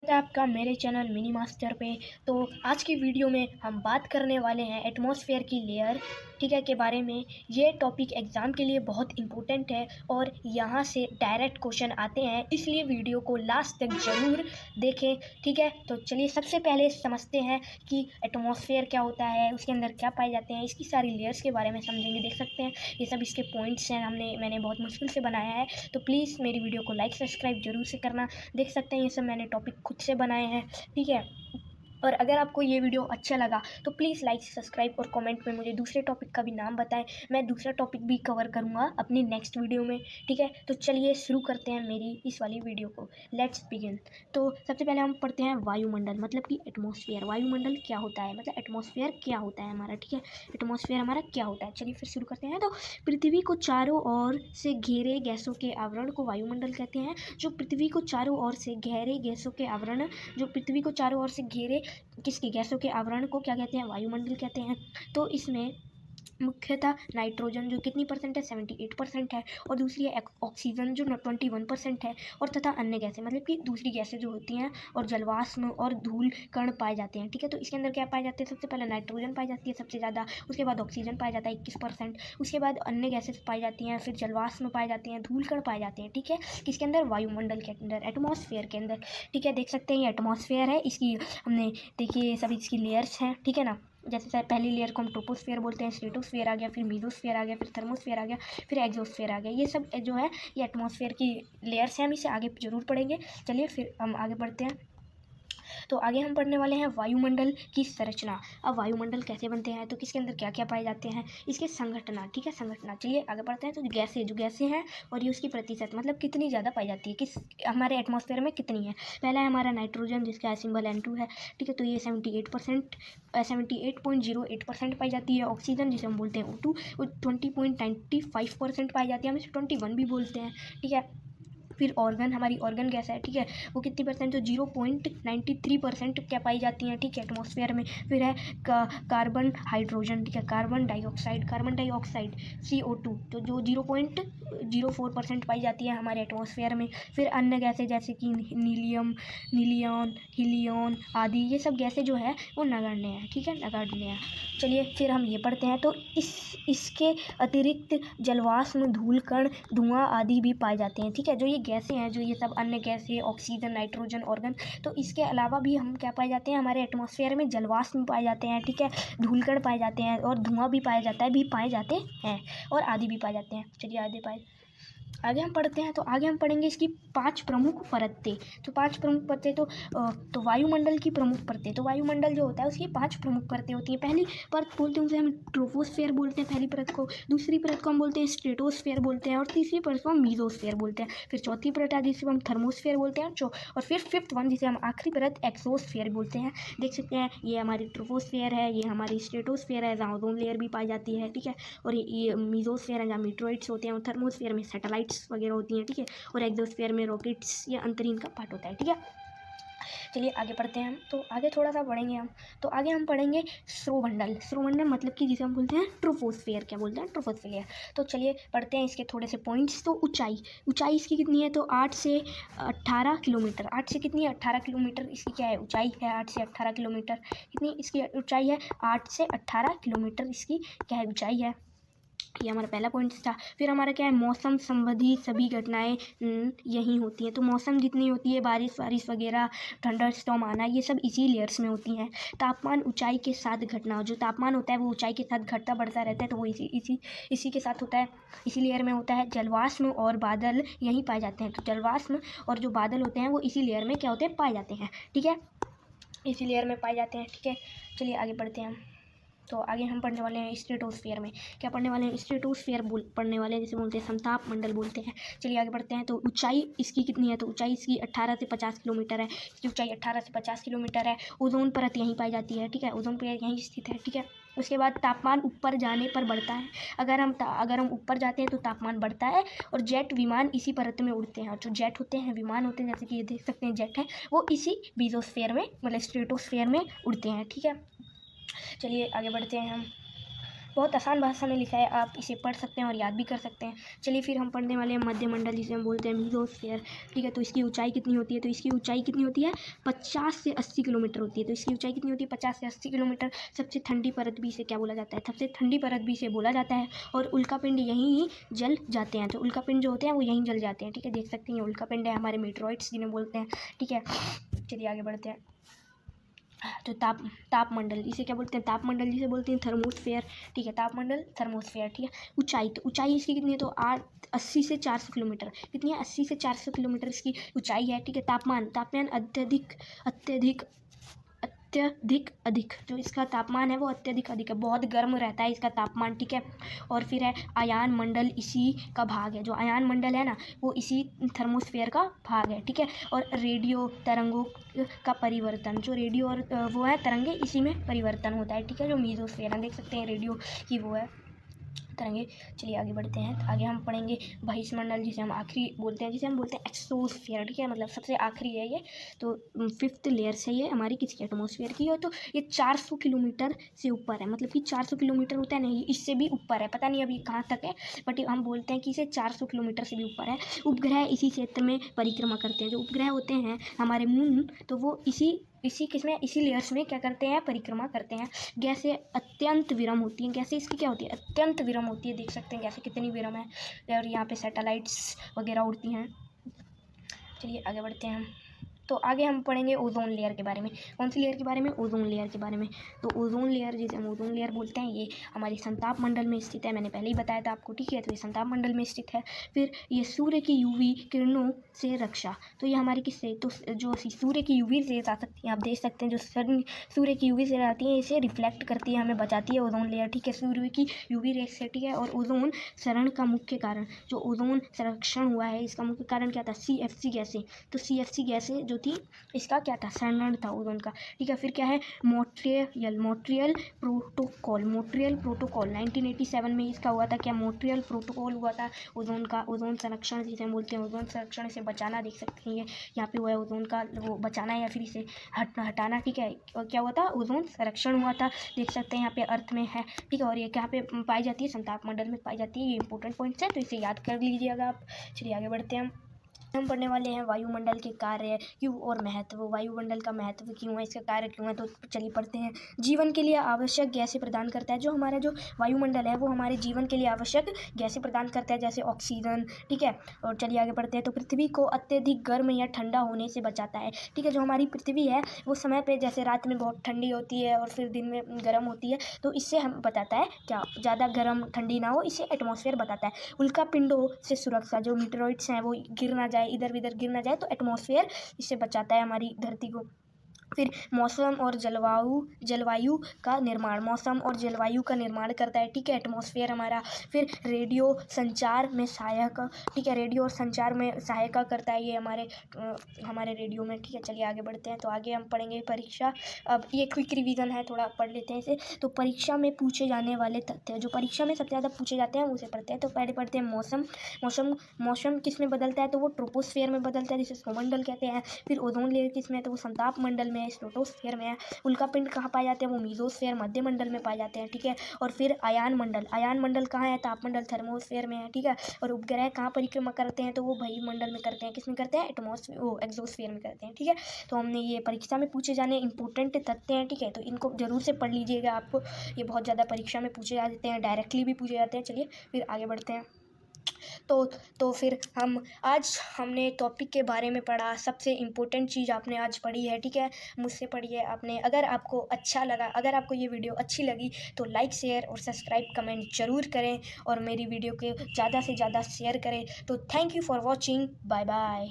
है आपका मेरे चैनल मिनी मास्टर पे। तो आज की वीडियो में हम बात करने वाले हैं एटमॉस्फेयर की लेयर, ठीक है, के बारे में। ये टॉपिक एग्ज़ाम के लिए बहुत इम्पोर्टेंट है और यहाँ से डायरेक्ट क्वेश्चन आते हैं, इसलिए वीडियो को लास्ट तक ज़रूर देखें, ठीक है। तो चलिए सबसे पहले समझते हैं कि एटमॉस्फेयर क्या होता है, उसके अंदर क्या पाए जाते हैं, इसकी सारी लेयर्स के बारे में समझेंगे। देख सकते हैं ये सब इसके पॉइंट्स हैं, मैंने बहुत मुश्किल से बनाया है। तो प्लीज़ मेरी वीडियो को लाइक सब्सक्राइब जरूर से करना। देख सकते हैं ये सब मैंने टॉपिक खुद से बनाए हैं, ठीक है। और अगर आपको ये वीडियो अच्छा लगा तो प्लीज़ लाइक सब्सक्राइब और कमेंट में मुझे दूसरे टॉपिक का भी नाम बताएं। मैं दूसरा टॉपिक भी कवर करूँगा अपनी नेक्स्ट वीडियो में, ठीक है। तो चलिए शुरू करते हैं मेरी इस वाली वीडियो को। Let's begin. तो सबसे पहले हम पढ़ते हैं वायुमंडल, मतलब कि एटमॉस्फेयर। वायुमंडल क्या होता है, मतलब एटमॉस्फेयर क्या होता है हमारा, ठीक है। एटमॉस्फेयर हमारा क्या होता है, चलिए फिर शुरू करते हैं। तो पृथ्वी को चारों ओर से घेरे गैसों के आवरण को वायुमंडल कहते हैं। जो पृथ्वी को चारों ओर से घेरे गैसों के आवरण, जो पृथ्वी को चारों ओर से घेरे किसकी गैसों के आवरण को क्या कहते हैं, वायुमंडल कहते हैं। तो इसमें मुख्यतः नाइट्रोजन जो कितनी परसेंट है, 78% है, और दूसरी है ऑक्सीजन जो 21% है, और तथा अन्य गैसें, मतलब कि दूसरी गैसें जो होती हैं, और जलवाष्प और धूल कण पाए जाते हैं, ठीक है। तो इसके अंदर क्या पाए जाते हैं, सबसे पहले नाइट्रोजन पाई जाती है सबसे ज़्यादा, उसके बाद ऑक्सीजन पाया जाता है 21%, उसके बाद अन्य गैसें पाई जाती हैं, फिर जलवाष्प पाए जाते हैं, धूल कण पाए जाते हैं, ठीक है। किसके अंदर, वायुमंडल के अंदर, एटमॉस्फेयर के अंदर, ठीक है। देख सकते हैं ये एटमॉस्फेयर है, इसकी हमने देखिए सभी इसकी लेयर्स हैं, ठीक है ना। जैसे पहली लेयर को हम ट्रोपोस्फेयर बोलते हैं, स्ट्रेटोस्फेयर आ गया, फिर मीजोस्फेयर आ गया, फिर थर्मोस्फेयर आ गया, फिर एक्सोस्फेयर आ गया। ये सब जो है ये एटमॉस्फेयर की लेयर्स हैं, हम इसे आगे जरूर पढ़ेंगे। चलिए फिर हम आगे बढ़ते हैं। तो आगे हम पढ़ने वाले हैं वायुमंडल की संरचना। अब वायुमंडल कैसे बनते हैं, तो किसके अंदर क्या क्या पाए जाते हैं, इसके संघटना, ठीक है, संघटना। चलिए आगे बढ़ते हैं। तो गैसें हैं और ये उसकी प्रतिशत, मतलब कितनी ज़्यादा पाई जाती है, किस हमारे एटमॉस्फेयर में कितनी है। पहला है हमारा नाइट्रोजन, जिसका सिंबल N2 है, ठीक है। तो ये 78.08% पाई जाती है। ऑक्सीजन जिसे हम बोलते हैं O2, वो 20.95% पाई जाती है, हम इसे 21 भी बोलते हैं, ठीक है। फिर ऑर्गन, हमारी ऑर्गन गैस है, ठीक है, वो कितनी परसेंट, तो 0.93% क्या पाई जाती हैं, ठीक है, एटमॉस्फेयर में। फिर है कार्बन हाइड्रोजन, ठीक है, कार्बन डाइऑक्साइड CO2, तो जो 0.04% पाई जाती है हमारे एटमॉस्फेयर में। फिर अन्य गैसें जैसे कि नीलियम, नीलियन, हीलियन आदि, ये सब गैसें जो है वो नगण्य हैं, ठीक है, नगण्य हैं। चलिए फिर हम ये पढ़ते हैं। तो इसके अतिरिक्त जलवाष्प, धूल कण, धुआं आदि भी पाए जाते हैं, ठीक है। जो ये गैसें हैं, जो ये सब अन्य गैसें, ऑक्सीजन, नाइट्रोजन, ऑर्गन, तो इसके अलावा भी हम क्या पाए जाते हैं, हमारे एटमॉस्फेयर में जलवाष्प पाए जाते हैं, ठीक है, धूल कण पाए जाते हैं, और धुआं भी पाया जाता है, भी पाए जाते हैं, और आदि भी पाए जाते हैं। चलिए आगे हम पढ़ते हैं। तो आगे हम पढ़ेंगे इसकी 5 प्रमुख परतें। तो 5 प्रमुख परतें, तो वायुमंडल की प्रमुख परतें, तो वायुमंडल जो होता है उसकी 5 प्रमुख परतें होती हैं। पहली परत बोलते हैं उसे हम ट्रोपोस्फेयर बोलते हैं, पहली परत को। दूसरी परत को हम बोलते हैं स्ट्रेटोस्फेयर बोलते हैं, और तीसरी परत को हम मीजोस्फेयर बोलते हैं। फिर चौथी परत है जिसे हम थर्मोस्फेयर बोलते हैं, और फिर फिफ्थ वन जिसे हम आखिरी परत एक्सोस्फेयर बोलते हैं। देख सकते हैं ये हमारी ट्रोपोस्फेयर है, ये हमारी स्ट्रेटोस्फेयर है जहाँ ओजोन लेयर भी पाई जाती है, ठीक है, और ये मीजोस्फेयर है जहाँ मीटरोइड्स होते हैं, और थर्मोस्फेयर में सैटेलाइट्स वगैरह होती हैं, ठीक है, और एक्सोस्फेयर में रॉकेट्स या अंतरिक्ष का पार्ट होता है, ठीक है। चलिए आगे पढ़ते हैं हम। तो आगे थोड़ा सा पढ़ेंगे हम। तो आगे हम पढ़ेंगे स्रोमंडल, मतलब कि जिसे हम बोलते हैं ट्रोपोस्फेयर, क्या बोलते हैं, ट्रोपोस्फेयर। तो चलिए पढ़ते हैं इसके थोड़े से पॉइंट्स। तो ऊंचाई इसकी कितनी है, तो 8 से 18 किलोमीटर। 8 से कितनी है, 18 किलोमीटर इसकी क्या है, ऊंचाई है। 8 से 18 किलोमीटर कितनी इसकी ऊंचाई है, 8 से 18 किलोमीटर इसकी क्या है, ऊंचाई है। ये हमारा पहला पॉइंट था। फिर हमारा क्या है, मौसम संबंधी सभी घटनाएं यहीं होती हैं। तो मौसम जितनी होती है, बारिश वगैरह, थंडर स्टॉर्म आना, ये सब इसी लेयर्स में होती हैं। तापमान ऊंचाई के साथ घटना, जो तापमान होता है वो ऊंचाई के साथ घटता बढ़ता रहता है, तो वो इसी के साथ होता है, इसी लेयर में होता है। जलवाष्प और बादल यहीं पाए जाते हैं। तो जलवाष्प और जो बादल होते हैं वो इसी लेयर में क्या होते हैं, पाए जाते हैं, ठीक है, इसी लेयर में पाए जाते हैं, ठीक है। चलिए आगे बढ़ते हैं हम। तो आगे हम पढ़ने वाले हैं स्ट्रेटोस्फेयर में। क्या पढ़ने वाले हैं, स्ट्रेटोस्फेयर पढ़ने वाले हैं, जिसे बोलते हैं समताप मंडल बोलते हैं। चलिए आगे बढ़ते हैं। तो ऊंचाई इसकी कितनी है, तो ऊंचाई इसकी 18 से 50 किलोमीटर है। इसकी ऊंचाई 18 से 50 किलोमीटर है। ओजोन परत यहीं पाई जाती है, ठीक है, ओजोन परत यहीं स्थित है, ठीक है। उसके बाद तापमान ऊपर जाने पर बढ़ता है। अगर हम ऊपर जाते हैं तो तापमान बढ़ता है, और जेट विमान इसी परत में उड़ते हैं। और जो जेट होते हैं, विमान होते हैं, जैसे कि ये देख सकते हैं जेट है, वो इसी मीजोस्फेयर में, मतलब स्ट्रेटोस्फेयर में उड़ते हैं, ठीक है। चलिए आगे बढ़ते हैं हम। बहुत आसान भाषा में लिखा है, आप इसे पढ़ सकते हैं और याद भी कर सकते हैं। चलिए फिर हम पढ़ने वाले हैं मध्यमंडल, जिसे हम बोलते हैं मीसोस्फीयर, ठीक है। तो इसकी ऊंचाई कितनी होती है? तो इसकी ऊंचाई कितनी होती है? 50 से 80 किलोमीटर होती है। तो इसकी ऊंचाई कितनी होती है? 50 से 80 किलोमीटर। सबसे ठंडी परत भी इसे क्या बोला जाता है? सबसे ठंडी परत भी इसे बोला जाता है। और उल्कापिंड यहीं ही जल जाते हैं, जो उल्कापिंड जो होते हैं वो यहीं जल जाते हैं, ठीक है। देख सकते हैं ये उल्कापिंड है, हमारे मीटरॉइड्स जिन्हें बोलते हैं, ठीक है। चलिए आगे बढ़ते हैं। तो तापमंडल, इसे क्या बोलते हैं? तापमंडल जिसे बोलते हैं थर्मोस्फेयर, ठीक है। तापमंडल, थर्मोस्फेयर, ठीक है। ऊंचाई, तो ऊंचाई इसकी कितनी है? तो 80 से 400 किलोमीटर। कितनी है? 80 से 400 किलोमीटर इसकी ऊंचाई है, ठीक है। तापमान, तापमान अत्यधिक अत्यधिक अत्यधिक अधिक, जो इसका तापमान है वो अत्यधिक अधिक है, बहुत गर्म रहता है इसका तापमान, ठीक है। और फिर है आयान मंडल, इसी का भाग है। जो आयान मंडल है ना, वो इसी थर्मोस्फेयर का भाग है, ठीक है। और रेडियो तरंगों का परिवर्तन, जो रेडियो और वो है तरंगे, इसी में परिवर्तन होता है, ठीक है। जो मीसोस्फीयर है, देख सकते हैं रेडियो की वो है तरंगे। चलिए आगे बढ़ते हैं। तो आगे हम पढ़ेंगे बहिष्मंडल, जिसे हम आखिरी बोलते हैं, जिसे हम बोलते हैं एक्सोस्फीयर, ठीक है। मतलब सबसे आखिरी है ये। तो 5th लेयर से ये हमारी किसकी? एटमॉस्फेयर की। और तो ये 400 किलोमीटर से ऊपर है, मतलब कि 400 किलोमीटर होता है नहीं, इससे भी ऊपर है, पता नहीं अभी कहाँ तक है, बट हम बोलते हैं कि इसे 400 किलोमीटर से भी ऊपर है। उपग्रह इसी क्षेत्र में परिक्रमा करते हैं। जो उपग्रह होते हैं हमारे मून, तो वो इसी किसमें? इसी लेयर्स में क्या करते हैं? परिक्रमा करते हैं। गैसें अत्यंत विरम होती हैं। गैसें इसकी क्या होती है? अत्यंत विरम होती है। देख सकते हैं गैसें कितनी विरम है। और यहाँ पे सैटेलाइट्स वगैरह उड़ती हैं। चलिए आगे बढ़ते हैं हम। तो आगे हम पढ़ेंगे ओजोन लेयर के बारे में। कौन सी लेयर के बारे में? ओजोन लेयर के बारे में। तो ओजोन लेयर, जिसे हम ओजोन लेयर बोलते हैं, ये हमारे संताप मंडल में स्थित है। मैंने पहले ही बताया था आपको, ठीक है। तो ये संताप मंडल में स्थित है। फिर ये सूर्य की यूवी किरणों से रक्षा, तो ये हमारी किससे? तो जो सूर्य की यूवी रेज आ सकती हैं, आप देख सकते हैं, जो सूर्य की यूवी रेज आती है, इसे रिफ्लेक्ट करती है, हमें बचाती है ओजोन लेयर, ठीक है, सूर्य की यूवी रेज से, ठीक है। और ओजोन क्षरण का मुख्य कारण, जो ओजोन संरक्षण हुआ है, इसका मुख्य कारण क्या था? CFC गैसें। तो CFC गैसें जो थी, इसका क्या था? क्षरण था ओजोन का, ठीक है। फिर क्या है? Montreal protocol. मॉन्ट्रियल प्रोटोकॉल 1987 में इसका हुआ था। क्या? मॉन्ट्रियल प्रोटोकॉल हुआ था ओजोन का। ओजोन संरक्षण जिसे हम बोलते हैं, ओजोन संरक्षण, इसे बचाना, देख सकते हैं ये यहाँ पे हुआ है ओजोन का, वो बचाना या फिर इसे हटाना, ठीक है। और क्या हुआ था? ओजोन संरक्षण हुआ था, देख सकते हैं यहाँ पे अर्थ में है, ठीक है। और ये कहाँ पे पाई जाती है? संताप मंडल में पाई जाती है। ये इंपॉर्टेंट पॉइंट्स है, तो इसे याद कर लीजिएगा आप। चलिए आगे बढ़ते हैं। हम पढ़ने वाले हैं वायुमंडल के कार्य क्यों और महत्व। वायुमंडल का महत्व क्यों है, इसका कार्य क्यों है, तो चलिए पढ़ते हैं। जीवन के लिए आवश्यक गैसें प्रदान करता है। जो हमारा जो वायुमंडल है वो हमारे जीवन के लिए आवश्यक गैसें प्रदान करता है, जैसे ऑक्सीजन, ठीक है। और चलिए आगे बढ़ते हैं। तो पृथ्वी को अत्यधिक गर्म या ठंडा होने से बचाता है, ठीक है। जो हमारी पृथ्वी है वो समय पर, जैसे रात में बहुत ठंडी होती है और फिर दिन में गर्म होती है, तो इससे हम बताता है क्या? ज़्यादा गर्म ठंडी ना हो, इससे एटमॉस्फेयर बताता है। उल्का पिंडों से सुरक्षा, जो मीटरॉइड्स हैं वो गिर ना जाए, इधर उधर गिर ना जाए, तो एटमॉस्फेयर इससे बचाता है हमारी धरती को। फिर मौसम और जलवायु का निर्माण, मौसम और जलवायु का निर्माण करता है, ठीक है, एटमॉस्फेयर हमारा। फिर रेडियो संचार में सहायक, ठीक है, रेडियो और संचार में सहायता करता है ये हमारे रेडियो में, ठीक है। चलिए आगे बढ़ते हैं। तो आगे हम पढ़ेंगे परीक्षा। अब ये क्विक रिवीजन है, थोड़ा पढ़ लेते हैं इसे। तो परीक्षा में पूछे जाने वाले तथ्य, जो परीक्षा में सबसे ज़्यादा पूछे जाते हैं उसे पढ़ते हैं। तो पहले पढ़ते हैं मौसम किस में बदलता है? तो वो ट्रोपोस्फेयर में बदलता है, जिसे सौमंडल कहते हैं। फिर ओजोन लेयर किस में है? तो वो संताप मंडल में, स्ट्रेटोस्फेयर में है। उल्कापिंड कहाँ पाए जाते हैं? वो मीसोस्फेयर, मध्य मंडल में पाए जाते हैं, ठीक है। और फिर आयान मंडल कहाँ है? तापमंडल, थर्मोस्फेयर में है, ठीक है। और उपग्रह कहाँ परिक्रमा करते हैं? तो वो वायुमंडल में करते हैं। किस में करते हैं? एक्सोस्फेयर में करते हैं, ठीक है। तो हमने ये परीक्षा में पूछे जाने इंपॉर्टेंट तथ्य हैं, ठीक है। तो इनको जरूर से पढ़ लीजिएगा, आपको ये बहुत ज़्यादा परीक्षा में पूछे जाते हैं, डायरेक्टली भी पूछे जाते हैं। चलिए फिर आगे बढ़ते हैं। तो फिर आज हमने टॉपिक के बारे में पढ़ा। सबसे इम्पोर्टेंट चीज़ आपने आज पढ़ी है, ठीक है, मुझसे पढ़ी है आपने। अगर आपको अच्छा लगा, अगर आपको ये वीडियो अच्छी लगी तो लाइक, शेयर और सब्सक्राइब, कमेंट जरूर करें और मेरी वीडियो के ज़्यादा से ज़्यादा शेयर करें। तो thank you for watching, bye bye.